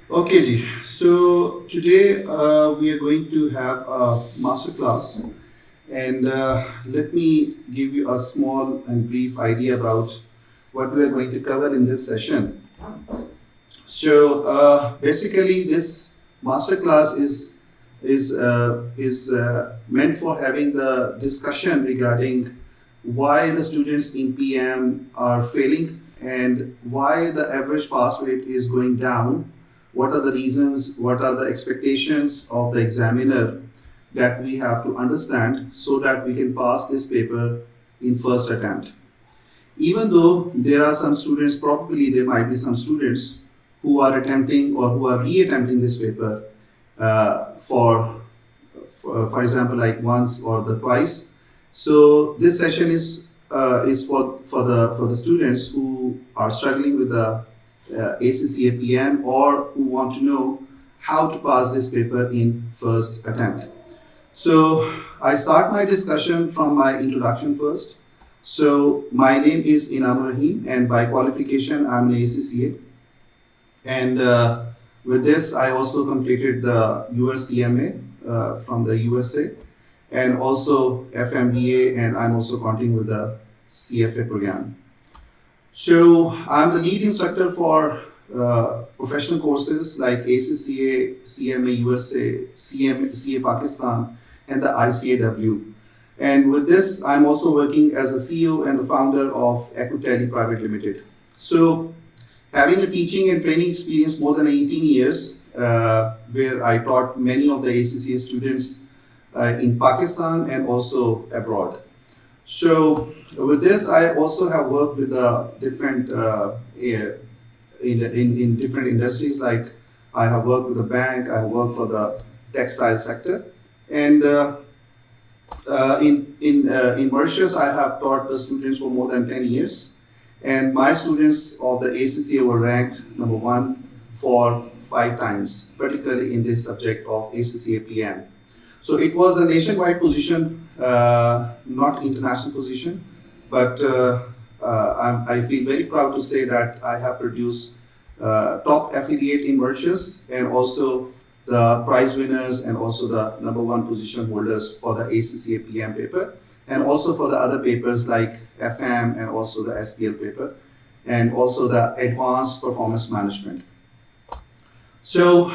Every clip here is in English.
Okay, Ji. So today we are going to have a masterclass, and let me give you a small and brief idea about what we are going to cover in this session. So basically, this masterclass is meant for having the discussion regarding why the students in PM are failing and why the average pass rate is going down. What are the reasons? What are the expectations of the examiner that we have to understand so that we can pass this paper in first attempt? Even though there are some students, probably there might be some students who are attempting or who are re-attempting this paper for example, like once or the twice. So this session is for the students who are struggling with the ACCA PM or who want to know how to pass this paper in first attempt. So I start my discussion from my introduction first. So my name is Inam Ur Rahim, and by qualification I'm an ACCA. And with this, I also completed the USCMA from the USA, and also FMVA, and I'm also continuing with the CFA program. So I'm the lead instructor for professional courses like ACCA, CMA USA, CA Pakistan, and the ICAW. And with this, I'm also working as a CEO and the founder of ACCA Private Limited. So having a teaching and training experience more than 18 years, where I taught many of the ACCA students in Pakistan and also abroad. So with this, I also have worked with different in different industries. Like I have worked with a bank, I have worked for the textile sector, and in Mauritius, I have taught the students for more than 10 years. And my students of the ACCA were ranked number 1 for 5 times, particularly in this subject of ACCA PM. So it was a nationwide position, not international position, but I feel very proud to say that I have produced top affiliate in Mauritius and also the prize winners and also the number 1 position holders for the ACCA PM paper, and also for the other papers like FM and also the SPL paper, and also the Advanced Performance Management. So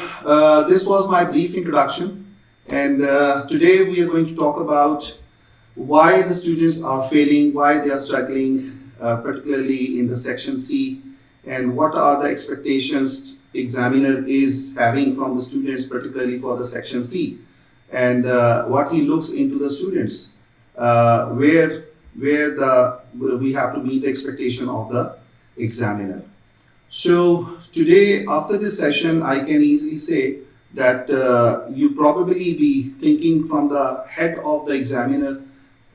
this was my brief introduction, and today we are going to talk about why the students are failing, why they are struggling, particularly in the section C, and what are the expectations examiner is having from the students, particularly for the section C, and what he looks into the students. Where we have to meet the expectation of the examiner. So today, after this session, I can easily say that you probably be thinking from the head of the examiner,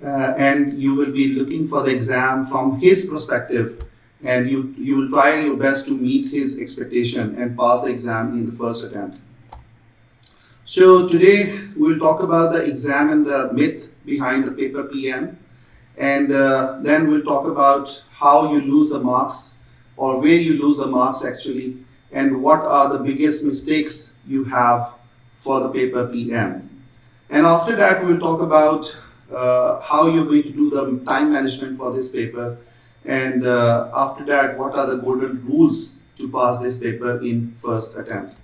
and you will be looking for the exam from his perspective, and you will try your best to meet his expectation and pass the exam in the first attempt. So today we'll talk about the exam and the myth behind the paper PM, and then we'll talk about how you lose the marks or where you lose the marks actually, and what are the biggest mistakes you have for the paper PM. And after that we'll talk about how you're going to do the time management for this paper, and after that what are the golden rules to pass this paper in first attempt.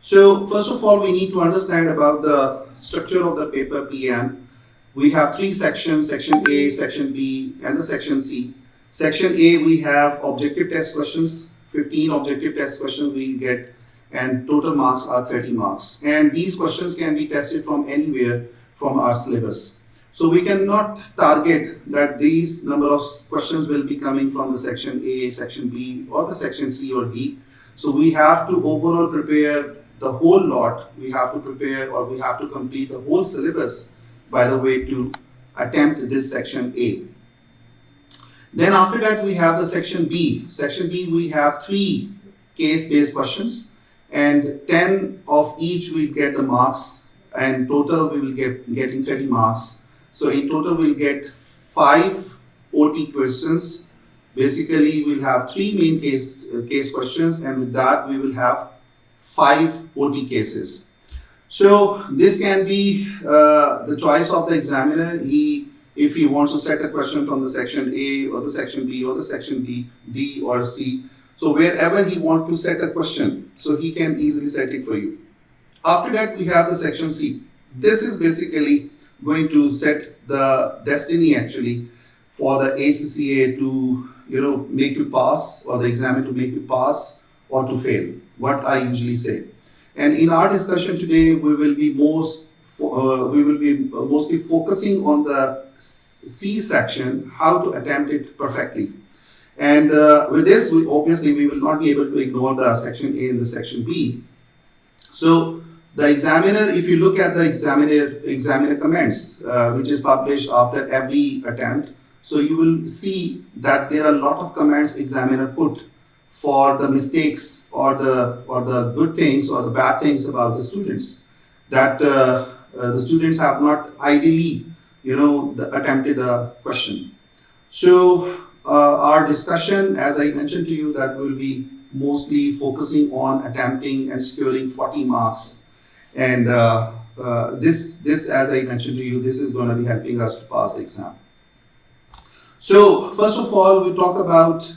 So first of all, we need to understand about the structure of the paper PM. We have 3 sections, section A, section B, and the section C. Section A, we have objective test questions, 15 objective test questions we get, and total marks are 30 marks. And these questions can be tested from anywhere from our syllabus. So we cannot target that these number of questions will be coming from the section A, section B, or the section C or D. So we have to overall prepare the whole lot. We have to prepare, or we have to complete the whole syllabus, by the way, to attempt this section A. Then after that we have the section B. Section B, we have 3 case-based questions, and 10 of each we get the marks, and total we will getting 30 marks. So in total we'll get 5 OT questions Basically, we'll have 3 main case questions, and with that we will have 5 OT cases. So this can be the choice of the examiner. If he wants to set a question from the section A or the section B or the section D or C. So wherever he wants to set a question, so he can easily set it for you. After that, we have the section C. This is basically going to set the destiny actually for the ACCA to make you pass, or the examiner to make you pass or to fail, what I usually say. And in our discussion today, we will be mostly focusing on the C section, how to attempt it perfectly. And with this, we will not be able to ignore the section A and the section B. So the examiner, if you look at the examiner comments, which is published after every attempt, so you will see that there are a lot of comments examiner put for the mistakes or the good things or the bad things about the students, that the students have not ideally attempted the question. So our discussion, as I mentioned to you, that will be mostly focusing on attempting and securing 40 marks, and this as I mentioned to you, this is going to be helping us to pass the exam. So first of all, we talk about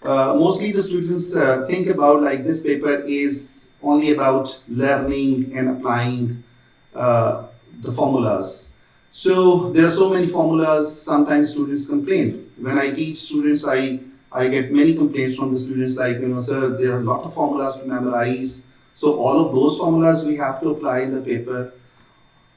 mostly the students think about like this paper is only about learning and applying the formulas. So there are so many formulas. Sometimes students complain. When I teach students, I get many complaints from the students like, sir, there are a lot of formulas to memorize. So all of those formulas we have to apply in the paper.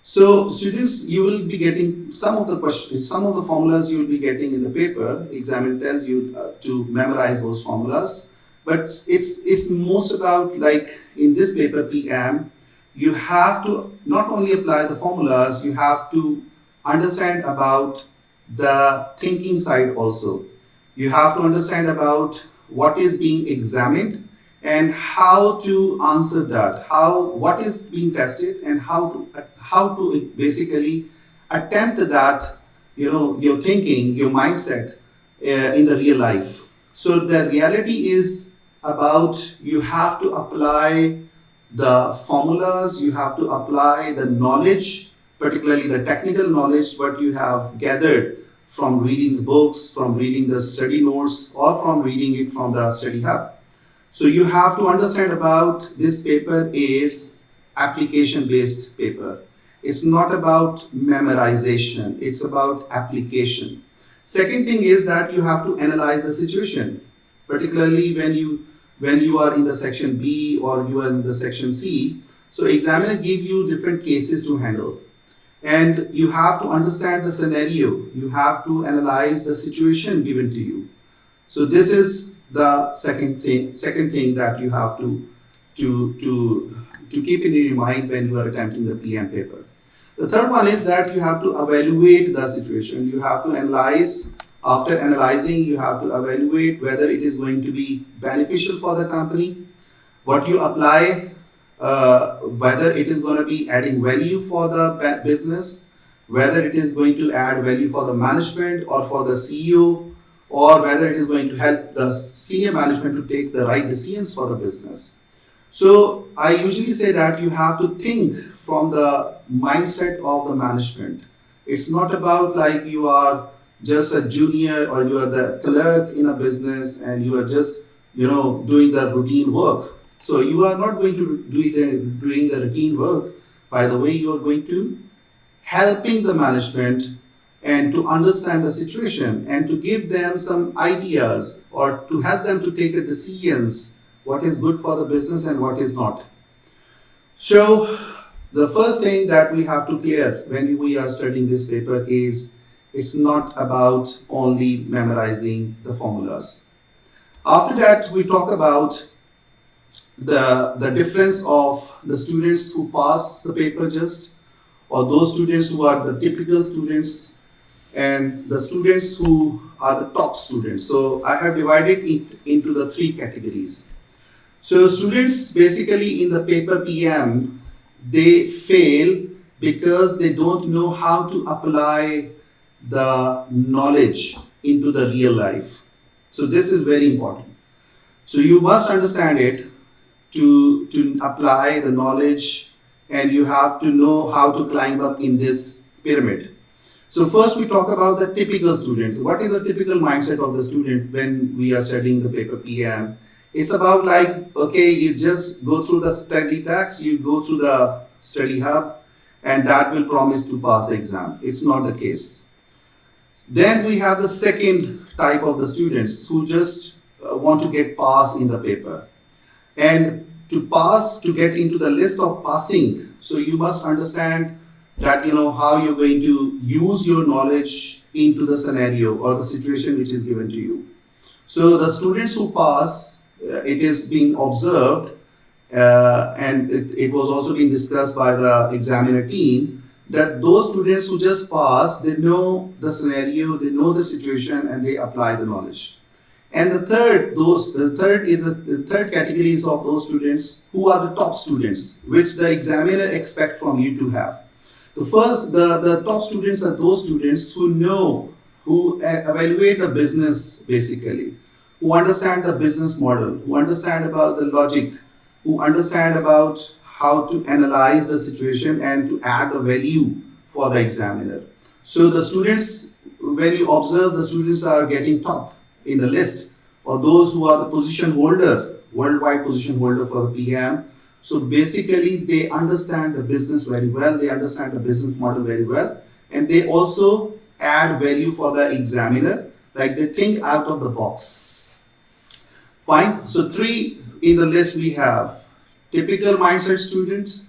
So students, you will be getting some of the questions, some of the formulas you will be getting in the paper. Examiner tells you to memorize those formulas, but it's most about, like in this paper PM, you have to not only apply the formulas, you have to understand about the thinking side also. You have to understand about what is being examined and how to answer that, what is being tested, and how to basically attempt that, your thinking, your mindset in the real life. So the reality is about, you have to apply the formulas, you have to apply the knowledge, particularly the technical knowledge, what you have gathered from reading the books, from reading the study notes, or from reading it from the study hub. So you have to understand about this paper is application-based paper. It's not about memorization, it's about application. Second thing is that you have to analyze the situation, particularly when you are in the section B or you are in the section C. So examiner give you different cases to handle. And you have to understand the scenario. You have to analyze the situation given to you. So this is the second thing that you have to keep in your mind when you are attempting the PM paper. The third one is that you have to evaluate the situation. You have to analyze. After analyzing, you have to evaluate whether it is going to be beneficial for the company, what you apply, whether it is going to be adding value for the business, whether it is going to add value for the management or for the CEO, or whether it is going to help the senior management to take the right decisions for the business. So I usually say that you have to think from the mindset of the management. It's not about like you are just a junior or you are the clerk in a business and you are just doing the routine work. So you are not going to doing the routine work. By the way, you are going to helping the management and to understand the situation and to give them some ideas or to help them to take a decisions what is good for the business and what is not. So the first thing that we have to clear when we are studying this paper is it's not about only memorizing the formulas. After that, we talk about the difference of the students who pass the paper just, or those students who are the typical students, and the students who are the top students. So I have divided it into the 3 categories. So students basically in the paper PM, they fail because they don't know how to apply the knowledge into the real life. So this is very important. So you must understand it to apply the knowledge, and you have to know how to climb up in this pyramid. So first we talk about the typical student. What is the typical mindset of the student when we are studying the paper PM? It's about like, okay, you just go through the study text, you go through the study hub, and that will promise to pass the exam. It's not the case. Then we have the second type of the students who just want to get pass in the paper. And to pass, to get into the list of passing, so you must understand that how you're going to use your knowledge into the scenario or the situation which is given to you. So the students who pass, it is being observed, and it was also being discussed by the examiner team, that those students who just pass, they know the scenario, they know the situation, and they apply the knowledge. And the third categories of those students who are the top students, which the examiner expect from you to have. The top students are those students who know, who evaluate the business basically, who understand the business model, who understand about the logic, who understand about how to analyze the situation and to add the value for the examiner. So the students, when you observe, the students are getting top in the list, or those who are the position holder, worldwide position holder for the PM. So basically they understand the business very well, they understand the business model very well, and they also add value for the examiner, like they think out of the box. Fine, so 3 in the list we have typical mindset students,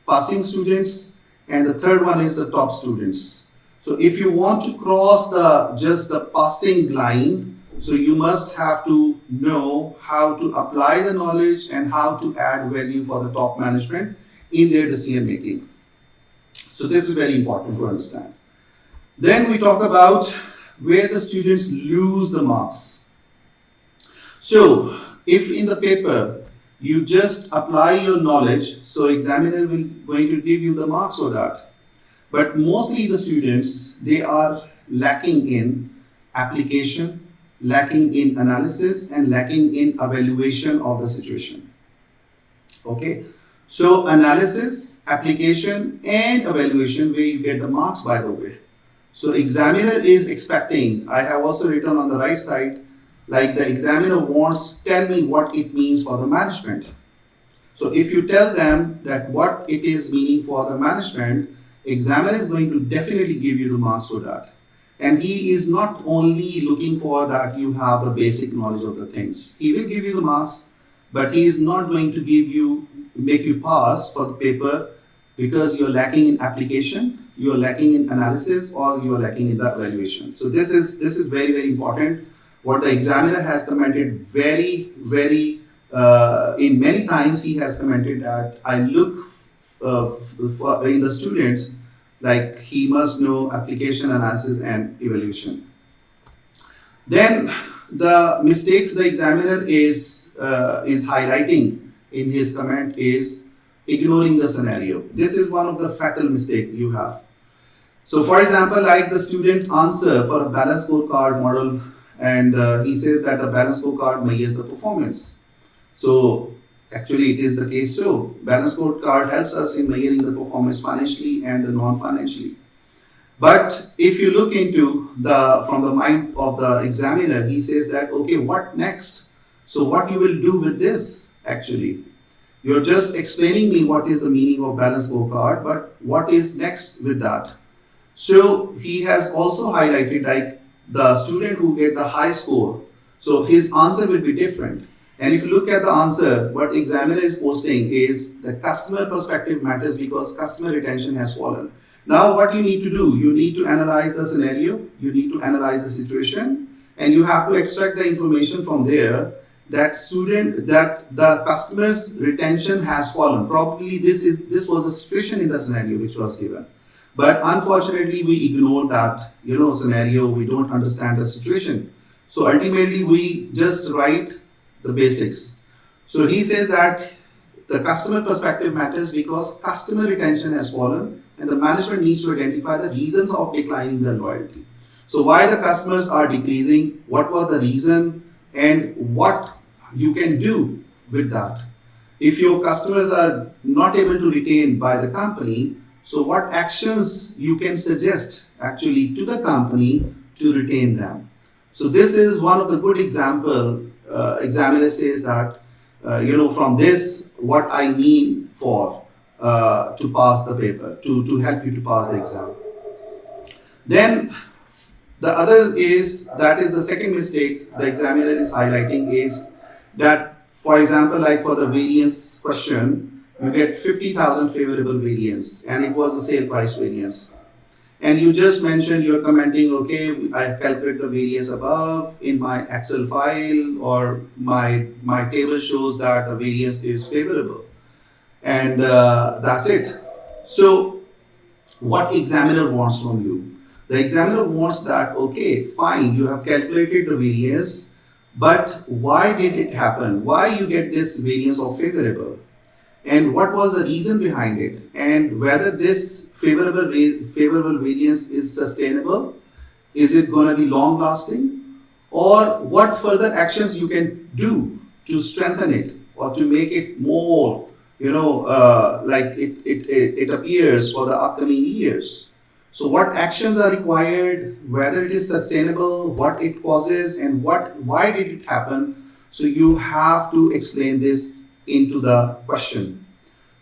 passing students, and the third one is the top students. So if you want to cross just the passing line, so you must have to know how to apply the knowledge and how to add value for the top management in their decision making. So this is very important to understand. Then we talk about where the students lose the marks. So if in the paper you just apply your knowledge, so examiner will going to give you the marks for that. But mostly the students, they are lacking in application, lacking in analysis, and lacking in evaluation of the situation. Okay, so analysis, application, and evaluation, where you get the marks, by the way. So examiner is expecting, I have also written on the right side, like the examiner wants, tell me what it means for the management. So if you tell them that what it is meaning for the management, examiner is going to definitely give you the marks for that. And he is not only looking for that you have a basic knowledge of the things. He will give you the marks, but he is not going to make you pass for the paper because you're lacking in application, you're lacking in analysis, or you're lacking in the evaluation. So this is very, very important. What the examiner has commented very, very, in many times he has commented that I look in the students, like he must know application, analysis, and evaluation. Then the mistakes the examiner is highlighting in his comment is ignoring the scenario. This is one of the fatal mistake you have. So for example, like the student answer for a balanced scorecard model, and he says that the balanced scorecard measures the performance. So actually, it is the case so. Balanced scorecard helps us in measuring the performance financially and the non-financially. But if you look into from the mind of the examiner, he says that, okay, what next? So what you will do with this actually? You're just explaining me what is the meaning of balanced scorecard, but what is next with that? So he has also highlighted like the student who get the high score, so his answer will be different. And if you look at the answer, what examiner is posting is the customer perspective matters because customer retention has fallen. Now what you need to do, you need to analyze the scenario, you need to analyze the situation, and you have to extract the information from there that the customer's retention has fallen. Probably this was a situation in the scenario which was given. But unfortunately we ignore that scenario, we don't understand the situation. So ultimately we just write the basics. So he says that the customer perspective matters because customer retention has fallen and the management needs to identify the reasons of declining their loyalty. So why the customers are decreasing, what was the reason, and what you can do with that. If your customers are not able to retain by the company, so what actions you can suggest actually to the company to retain them. So this is one of the good example. Examiner says that, from this, what I mean for to pass the paper, to help you to pass the exam. Then the other is, that is the second mistake the examiner is highlighting, is that, for example, like for the variance question, you get 50,000 favorable variance and it was a sale price variance. And you just mentioned, you're commenting, okay, I've calculated the variance above in my Excel file, or my table shows that the variance is favorable. And that's it. So what examiner wants from you? The examiner wants that, okay, fine, you have calculated the variance, but why did it happen? Why you get this variance of favorable? And what was the reason behind it? And whether this favorable variance is sustainable? Is it going to be long lasting? Or what further actions you can do to strengthen it or to make it more, like it appears for the upcoming years? So what actions are required, whether it is sustainable, what it causes, and why did it happen? So you have to explain this into the question.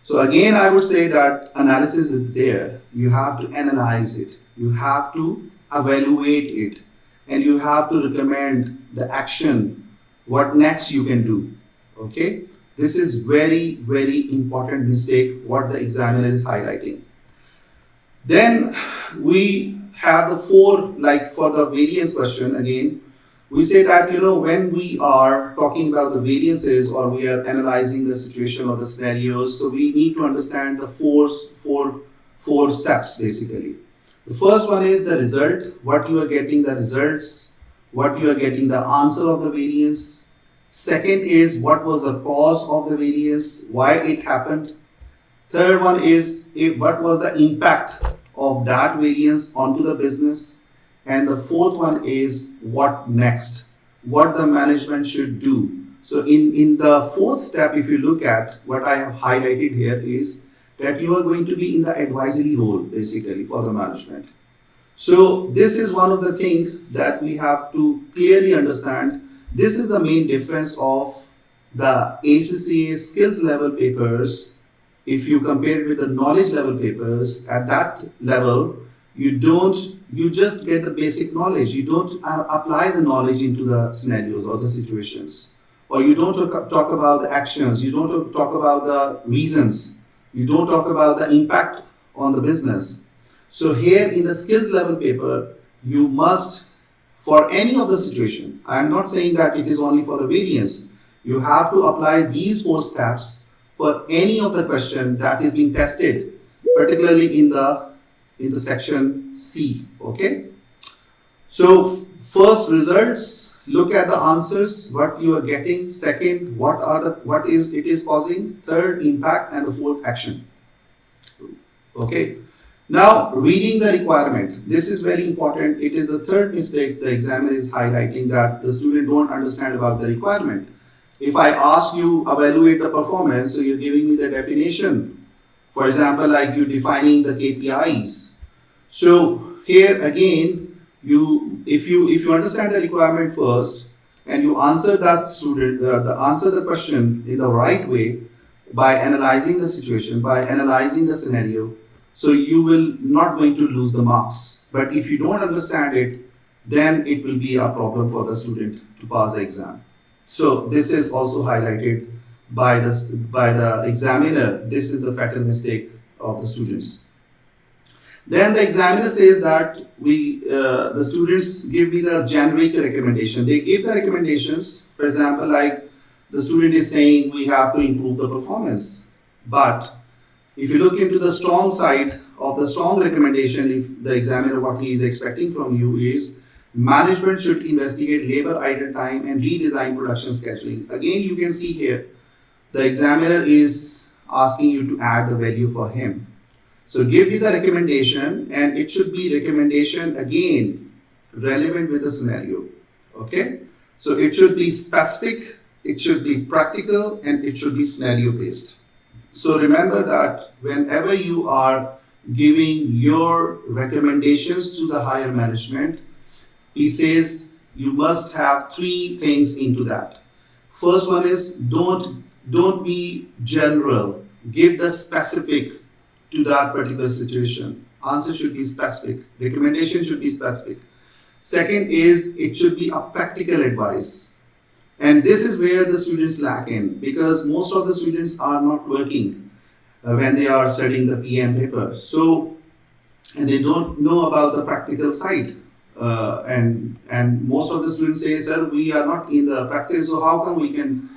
So again, I would say that analysis is there. You have to analyze it. You have to evaluate it. And you have to recommend the action, what next you can do. Okay? This is very, very important mistake what the examiner is highlighting. Then we have the four, like for the variance question again, we say that, when we are talking about the variances or we are analyzing the situation or the scenarios, so we need to understand the four steps basically. The first one is the result, what you are getting the results, what you are getting the answer of the variance. Second is what was the cause of the variance, why it happened. Third one is what was the impact of that variance onto the business. And the fourth one is what next, what the management should do. So in the fourth step, if you look at what I have highlighted here, is that you are going to be in the advisory role basically for the management. So this is one of the things that we have to clearly understand. This is the main difference of the ACCA skills level papers. If you compare it with the knowledge level papers, at that level, you just get the basic knowledge. You don't apply the knowledge into the scenarios or the situations. Or you don't talk about the actions. You don't talk about the reasons. You don't talk about the impact on the business. So here in the skills level paper, you must, for any of the situation, I am not saying that it is only for the variance. You have to apply these four steps for any of the question that is being tested, particularly in the section C. Okay. So first, results. Look at the answers, what you are getting. Second, what is it causing. Third, impact, and the fourth, action. Okay. Now, reading the requirement. This is very important. It is the third mistake the examiner is highlighting, that the student don't understand about the requirement. If I ask you evaluate the performance, so you're giving me the definition. For example, like you defining the KPIs. So here again, if you understand the requirement first and you answer that student, answer the question in the right way by analyzing the situation, by analyzing the scenario, so you will not going to lose the marks. But if you don't understand it, then it will be a problem for the student to pass the exam. So this is also highlighted by the examiner. This is the fatal mistake of the students. Then the examiner says that the students give me the generic recommendation. They give the recommendations. For example, like the student is saying we have to improve the performance. But if you look into the strong side of the strong recommendation, if the examiner, what he is expecting from you is management should investigate labor idle time and redesign production scheduling. Again, you can see here, the examiner is asking you to add the value for him. So give me the recommendation, and it should be recommendation again relevant with the scenario. Okay. So it should be specific, it should be practical, and it should be scenario based. So remember that whenever you are giving your recommendations to the higher management, he says you must have three things into that. First one is don't be general. Give the specific to that particular situation. Answer should be specific. Recommendation should be specific. Second is it should be a practical advice. And this is where the students lack in, because most of the students are not working when they are studying the PM paper. So, and they don't know about the practical side. And most of the students say, sir, we are not in the practice, so how come we can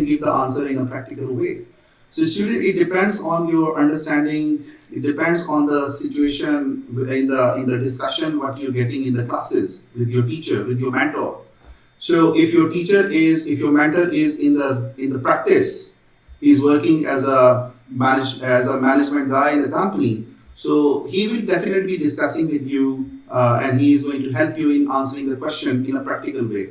give the answer in a practical way? So student, it depends on your understanding, it depends on the situation in the discussion, what you're getting in the classes with your teacher, with your mentor. So if your mentor is in the practice, he's working as a management guy in the company, so he will definitely be discussing with you and he is going to help you in answering the question in a practical way.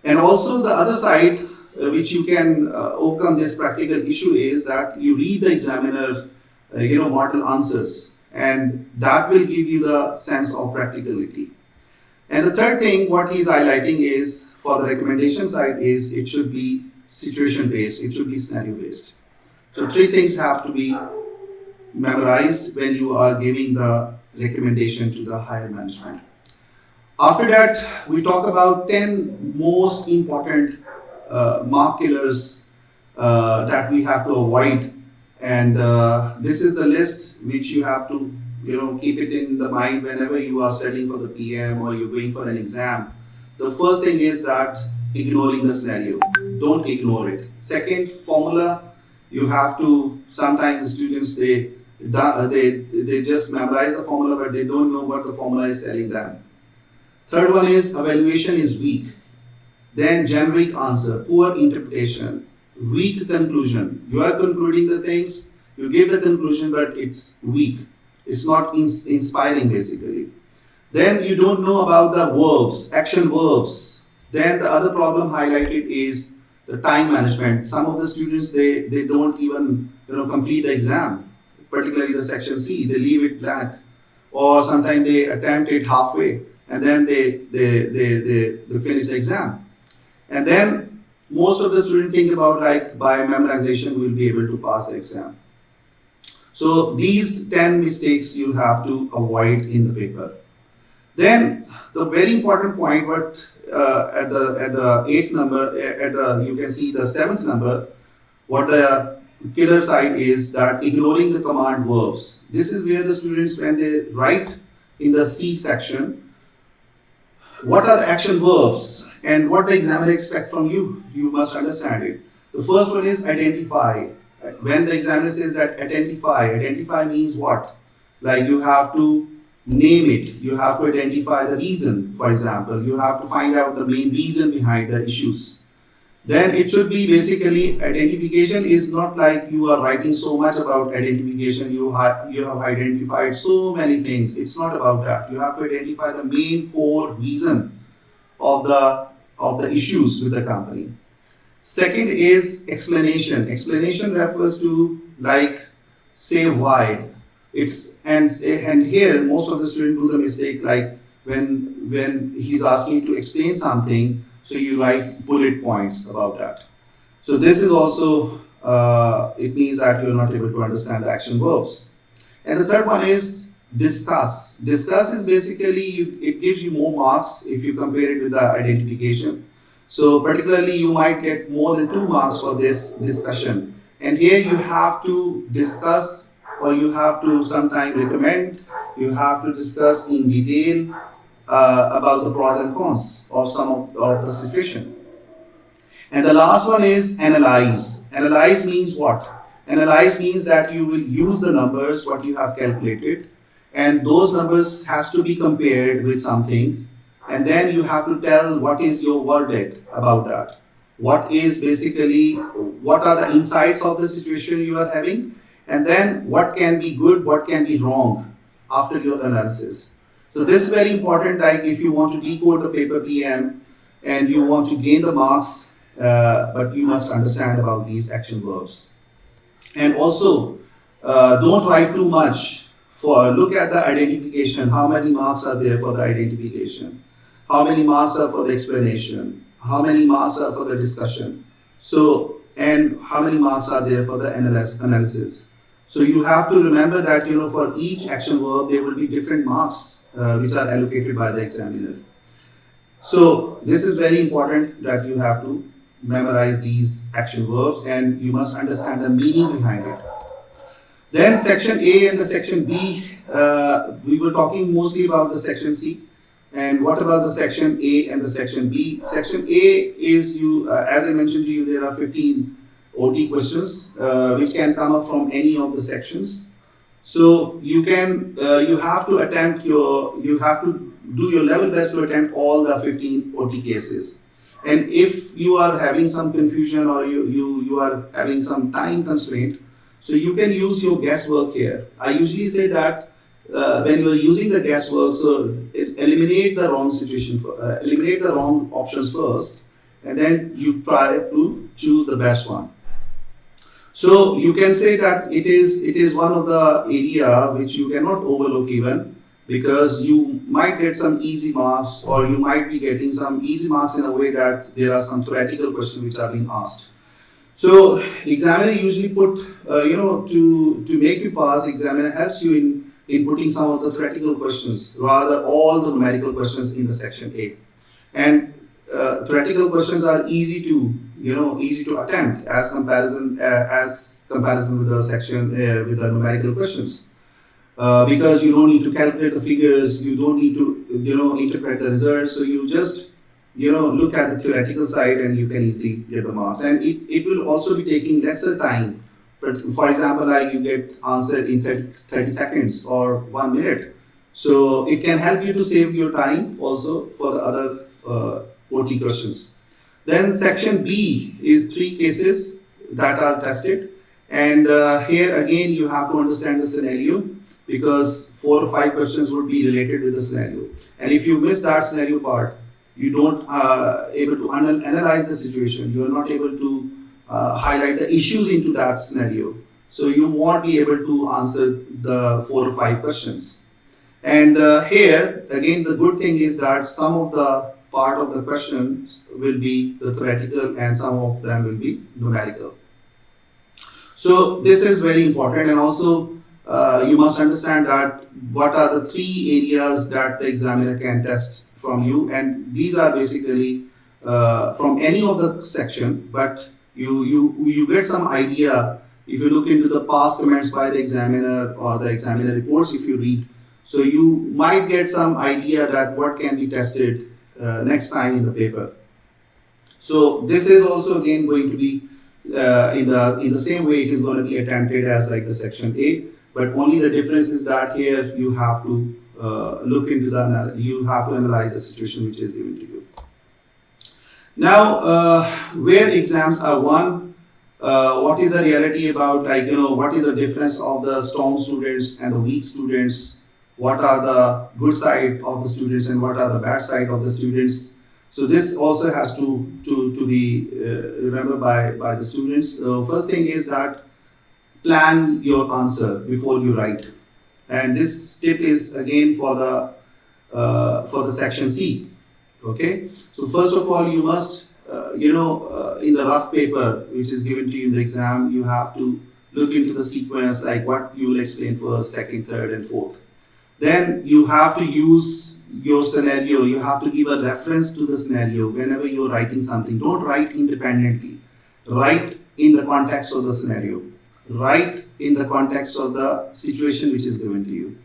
And also the other side, which you can overcome this practical issue, is that you read the examiner, model answers, and that will give you the sense of practicality. And the third thing, what he's highlighting is, for the recommendation side, is it should be situation based, it should be scenario based. So three things have to be memorized when you are giving the recommendation to the higher management. After that, we talk about 10 most important mark killers that we have to avoid. And this is the list which you have to keep it in the mind whenever you are studying for the PM or you're going for an exam. The first thing is that ignoring the scenario. Don't ignore it. Second, formula. You have to, sometimes the students, they just memorize the formula, but they don't know what the formula is telling them. Third one is evaluation is weak. Then generic answer, poor interpretation, weak conclusion. You are concluding the things, you give the conclusion, but it's weak. It's not inspiring basically. Then you don't know about the verbs, action verbs. Then the other problem highlighted is the time management. Some of the students, they don't even complete the exam, particularly the section C. They leave it blank, or sometimes they attempt it halfway and then they finish the exam. And then most of the students think about, like, by memorization we'll be able to pass the exam. So these 10 mistakes you have to avoid in the paper. Then the very important point, what at the 8th number, you can see the 7th number, what the killer side is, that ignoring the command verbs. This is where the students, when they write in the C section, what are the action verbs and what the examiner expects from you, you must understand it. The first one is identify. When the examiner says that identify means what? Like, you have to name it, you have to identify the reason. For example, you have to find out the main reason behind the issues. Then it should be basically, identification is not like you are writing so much about identification, you have identified so many things. It's not about that. You have to identify the main core reason of the issues with the company. Second is explanation. Explanation refers to, like, say why. And here most of the students do the mistake, like when he's asking to explain something, so you write bullet points about that. So this is also, it means that you're not able to understand the action verbs. And the third one is discuss. Discuss is basically, it gives you more marks if you compare it with the identification. So particularly you might get more than 2 marks for this discussion. And here you have to discuss, or you have to sometimes recommend, you have to discuss in detail about the pros and cons of some of the situation. And the last one is analyze. Analyze means what? Analyze means that you will use the numbers, what you have calculated, and those numbers has to be compared with something, and then you have to tell what is your verdict about that. What is basically, what are the insights of the situation you are having, and then what can be good, what can be wrong after your analysis. So this is very important. Like, if you want to decode the paper PM, and you want to gain the marks, but you must understand about these action verbs. And also, don't write too much. Look at the identification. How many marks are there for the identification? How many marks are for the explanation? How many marks are for the discussion? So, and how many marks are there for the analysis? So you have to remember that, for each action verb there will be different marks which are allocated by the examiner. So this is very important that you have to memorize these action verbs and you must understand the meaning behind it. Then section A and the section B, we were talking mostly about the section C. And what about the section A and the section B? Section A is as I mentioned to you, there are 15 OT questions which can come up from any of the sections. So you have to do your level best to attempt all the 15 OT cases. And if you are having some confusion or you are having some time constraint, so you can use your guesswork here. I usually say that when you are using the guesswork, so eliminate the wrong situation, eliminate the wrong options first, and then you try to choose the best one. So you can say that it is one of the area which you cannot overlook even, because you might get some easy marks, or you might be getting some easy marks in a way that there are some theoretical questions which are being asked. So examiner usually put, to make you pass, examiner helps you in putting some of the theoretical questions, rather all the numerical questions in the section A. And theoretical questions are easy to attempt as comparison with the section with the numerical questions. Because you don't need to calculate the figures, you don't need to interpret the results, so you just look at the theoretical side and you can easily get the marks. And it will also be taking lesser time. But for example, like you get answered in 30 seconds or 1 minute. So it can help you to save your time also for the other OT questions. Then section B is 3 cases that are tested. And here again you have to understand the scenario, because 4 or 5 questions would be related with the scenario. And if you miss that scenario part, you don't able to analyze the situation. You are not able to highlight the issues into that scenario. So you won't be able to answer the 4 or 5 questions. And here, again, the good thing is that some of the part of the questions will be the theoretical and some of them will be numerical. So this is very important, and also you must understand that what are the 3 areas that the examiner can test from you, and these are basically from any of the section, but you get some idea if you look into the past comments by the examiner or the examiner reports if you read. So you might get some idea that what can be tested next time in the paper. So this is also again going to be in the same way it is going to be attempted as like the section A, but only the difference is that here you have to look into you have to analyze the situation which is given to you. Now, where exams are won, what is the reality about, what is the difference of the strong students and the weak students? What are the good side of the students and what are the bad side of the students? So this also has to be remembered by the students. First thing is that plan your answer before you write. And this tip is again for the section C. Okay, so first of all, you must in the rough paper which is given to you in the exam, you have to look into the sequence, like what you will explain first, second, third and fourth. Then you have to use your scenario. You have to give a reference to the scenario whenever you're writing something. Don't write independently. Write in the context of the scenario. Write in the context of the situation which is given to you.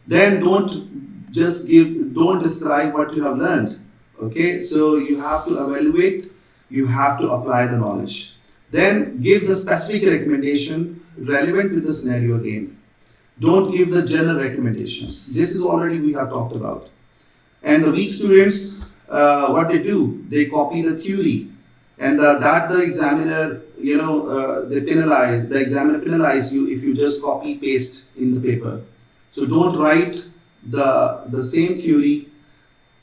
Then don't describe what you have learned. Okay, so you have to evaluate, you have to apply the knowledge. Then give the specific recommendation relevant with the scenario again. Don't give the general recommendations. This is already we have talked about. And the weak students, what they do, they copy the theory, and that the examiner, the examiner penalize you if you just copy paste in the paper. So don't write the same theory,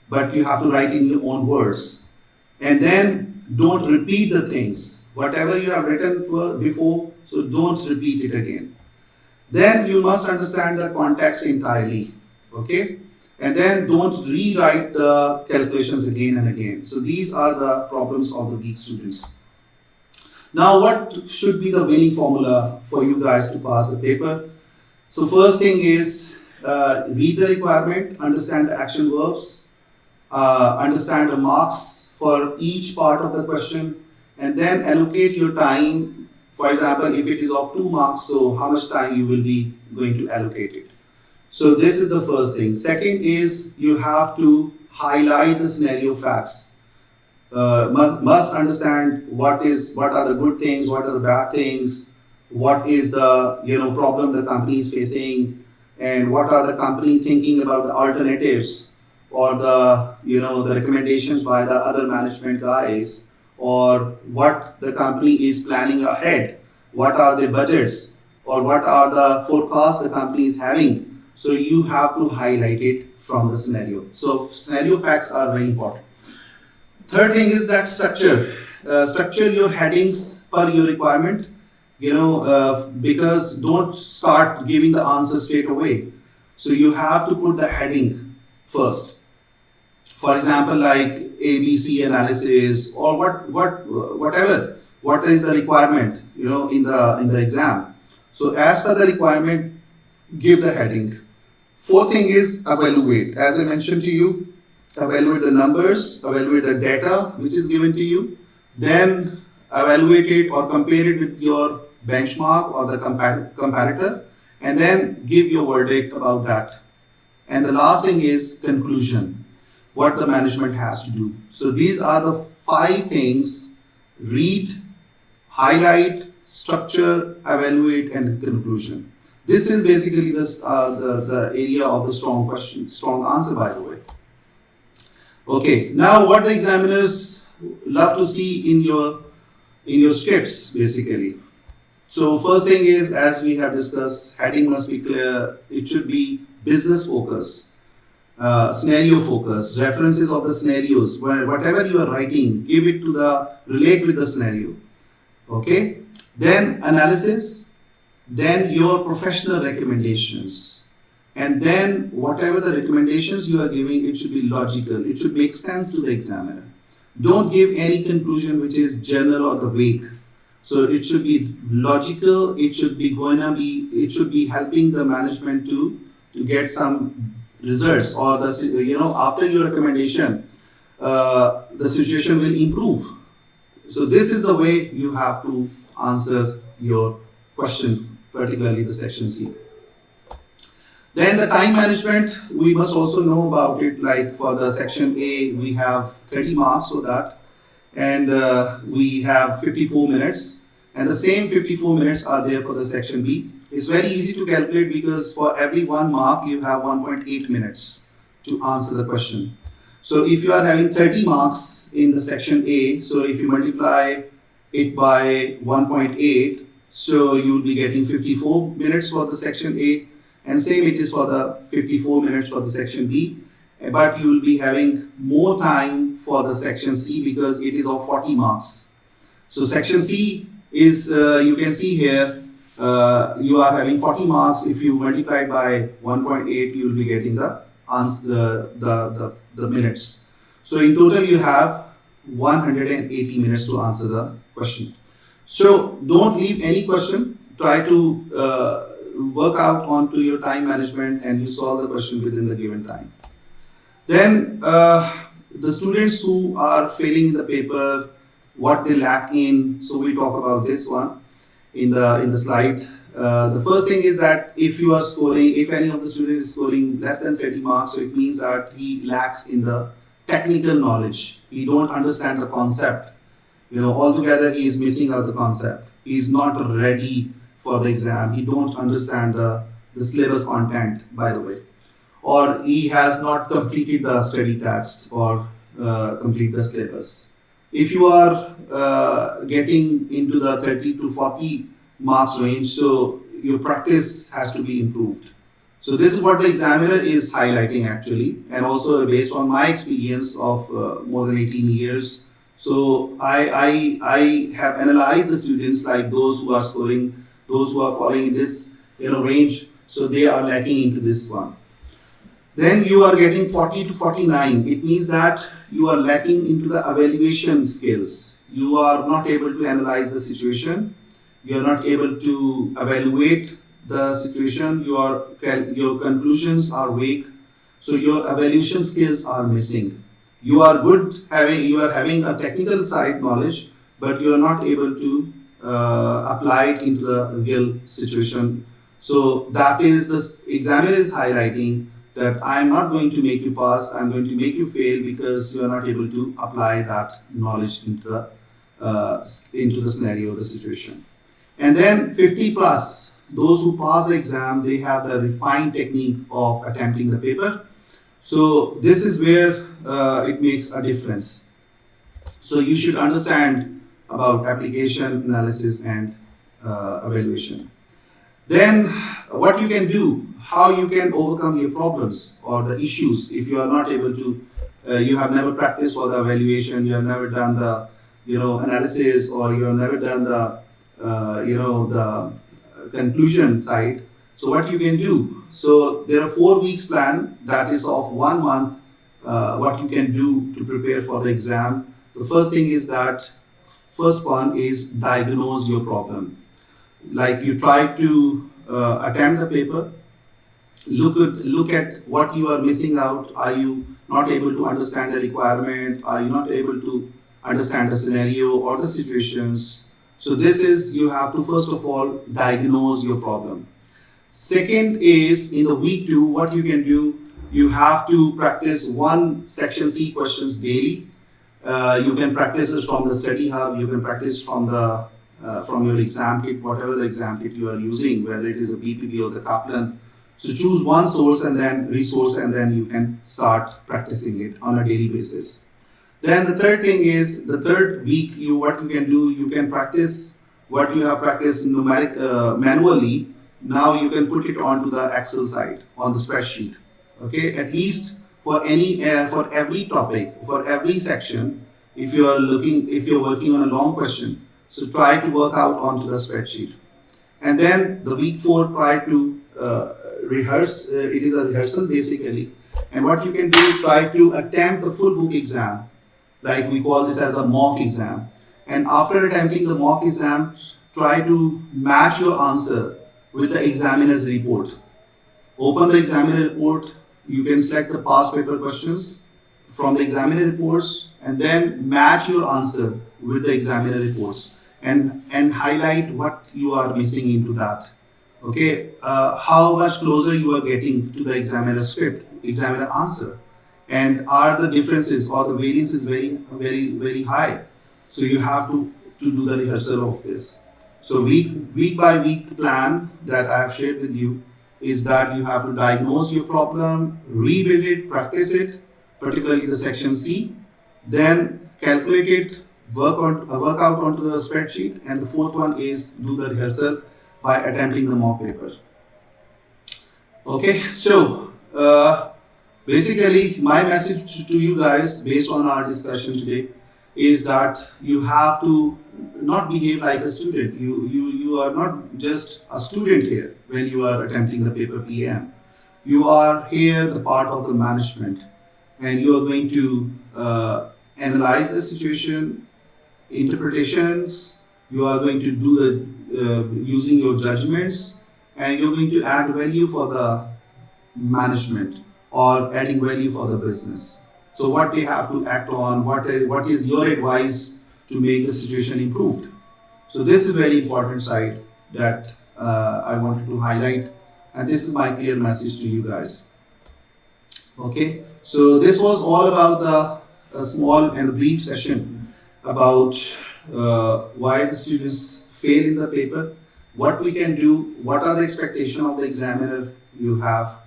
but you have to write in your own words. And then don't repeat the things. Whatever you have written before, so don't repeat it again. Then you must understand the context entirely, okay? And then don't rewrite the calculations again and again. So these are the problems of the weak students. Now, what should be the winning formula for you guys to pass the paper? So first thing is read the requirement, understand the action verbs, understand the marks for each part of the question, and then allocate your time. For example, if it is of 2 marks, so how much time you will be going to allocate it. So this is the first thing. Second is you have to highlight the scenario facts. Must understand what are the good things, what are the bad things, what is the problem the company is facing, and what are the company thinking about the alternatives or the the recommendations by the other management guys, or what the company is planning ahead, what are the budgets, or what are the forecasts the company is having. So you have to highlight it from the scenario. So scenario facts are very important. Third thing is that structure. Structure your headings per your requirement. Because don't start giving the answer straight away. So you have to put the heading first. For example, like ABC analysis or whatever. What is the requirement? In the exam. So as per the requirement, give the heading. Fourth thing is evaluate. As I mentioned to you, evaluate the numbers, evaluate the data which is given to you, then evaluate it or compare it with your benchmark or the comparator, and then give your verdict about that. And the last thing is conclusion, what the management has to do. So these are the 5 things: read, highlight, structure, evaluate, and conclusion. This is basically the area of the strong question, strong answer, by the way. Okay, now what the examiners love to see in your scripts, basically. So first thing is, as we have discussed, heading must be clear. It should be business focus, scenario focus, references of the scenarios. Whatever you are writing, give it to relate with the scenario. Okay, then analysis. Then your professional recommendations, and then whatever the recommendations you are giving, it should be logical. It should make sense to the examiner. Don't give any conclusion which is general or the vague. So it should be logical. It should be helping the management to get some results, or after your recommendation, the situation will improve. So this is the way you have to answer your question, particularly the section C. Then the time management, we must also know about it. Like for the section A, we have 30 marks for that, and we have 54 minutes, and the same 54 minutes are there for the section B. It's very easy to calculate because for every 1 mark, you have 1.8 minutes to answer the question. So if you are having 30 marks in the section A, so if you multiply it by 1.8, so you will be getting 54 minutes for the section A, and same it is for the 54 minutes for the section B, but you will be having more time for the section C because it is of 40 marks. So section C is, you can see here, you are having 40 marks. If you multiply by 1.8, you will be getting the answer, the minutes. So in total, you have 180 minutes to answer the question. So don't leave any question. Try to work out onto your time management, and you solve the question within the given time. Then the students who are failing in the paper, what they lack in. So we talk about this one in the slide. The first thing is that if any of the students is scoring less than 30 marks, so it means that he lacks in the technical knowledge. He don't understand the concept. Altogether he is missing out the concept. He is not ready for the exam. He don't understand the syllabus content, by the way. Or he has not completed the study text or complete the syllabus. If you are getting into the 30 to 40 marks range, so your practice has to be improved. So this is what the examiner is highlighting actually, and also based on my experience of more than 18 years. So I have analyzed the students, like those who are scoring, those who are falling in this range. So they are lacking into this one. Then you are getting 40 to 49. It means that you are lacking into the evaluation skills. You are not able to analyze the situation. You are not able to evaluate the situation. Your conclusions are weak. So your evaluation skills are missing. You are having a technical side knowledge, but you are not able to apply it into the real situation. So that is the examiner is highlighting that I am not going to make you pass, I am going to make you fail because you are not able to apply that knowledge into the scenario, the situation. And then 50 plus, those who pass the exam, they have the refined technique of attempting the paper. So this is where it makes a difference. So you should understand about application, analysis, and evaluation. Then what you can do, how you can overcome your problems or the issues if you are not able to, you have never practiced for the evaluation, you have never done the analysis, or you have never done the the conclusion side. So what you can do, so there are 4 weeks plan, that is of 1 month, what you can do to prepare for the exam. The first thing is that, first one is diagnose your problem. Like you try to attempt the paper, look at what you are missing out. Are you not able to understand the requirement? Are you not able to understand the scenario or the situations? So this is, you have to first of all diagnose your problem. Second is, in the week 2, what you can do, you have to practice 1 section C questions daily. You can practice it from the study hub, you can practice from the from your exam kit, whatever the exam kit you are using, whether it is a BPB or the Kaplan. So choose one source and then resource, and then you can start practicing it on a daily basis. Then the third thing is, the third week, what you can do, you can practice what you have practiced manually. Now you can put it onto the Excel side, on the spreadsheet. Okay, at least for every topic, for every section, if you're working on a long question, so try to work out onto the spreadsheet. And then the week 4, try to rehearse. It is a rehearsal basically. And what you can do, try to attempt the full book exam. Like we call this as a mock exam. And after attempting the mock exam, try to match your answer with the examiner's report. Open the examiner report. You can select the past paper questions from the examiner reports, and then match your answer with the examiner reports, and highlight what you are missing into that. Okay, how much closer you are getting to the examiner script, examiner answer, and are the differences or the variances very high. So you have to do the rehearsal of this. So week by week plan that I have shared with you is that you have to diagnose your problem, rebuild it, practice it, particularly the section C, then calculate it, work out onto the spreadsheet, and the fourth one is do the rehearsal by attempting the mock paper. Okay, so basically my message to you guys based on our discussion today is that you have to not behave like a student. You are not just a student here when you are attempting the paper PM. You are here the part of the management, and you are going to analyze the situation, interpretations. You are going to do the using your judgments, and you're going to add value for the management or adding value for the business. So what they have to act on, what is your advice to make the situation improved. So this is a very important side that I wanted to highlight, and this is my clear message to you guys. Okay, so this was all about a small and brief session about why the students fail in the paper, what we can do, what are the expectations of the examiner you have,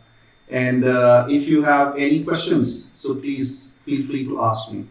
and if you have any questions, so please feel free to ask me.